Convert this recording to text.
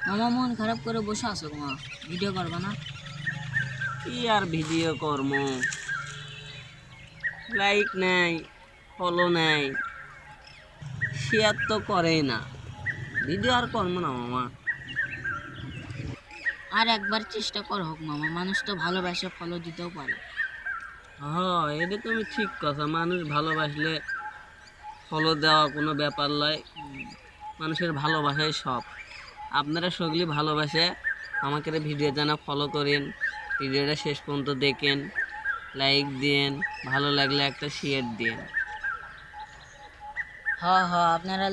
মামা মন খারাপ করে বসে আছো মামা, ভিডিও করবা না? কি আর ভিডিও কর্ম, লাইক নেই, ফলো নেই, শেয়ার তো করেই না, ভিডিও আর কর্ম না মামা। আর একবার চেষ্টা কর হোক মামা, মানুষ তো ভালোবাসে, ফলো দিতেও পারে। এটা তুমি ঠিক কথা, মানুষ ভালোবাসলে ফলো দেওয়া কোনো ব্যাপার নয়। মানুষের ভালোবাসাই সব। আপনারা সকলেই ভালোবাসে আমাকে ভিডিও জানা ফলো করেন, ভিডিওটা শেষ পর্যন্ত দেখেন, লাইক দিন, ভালো লাগলে একটা শেয়ার দিন। আপনারা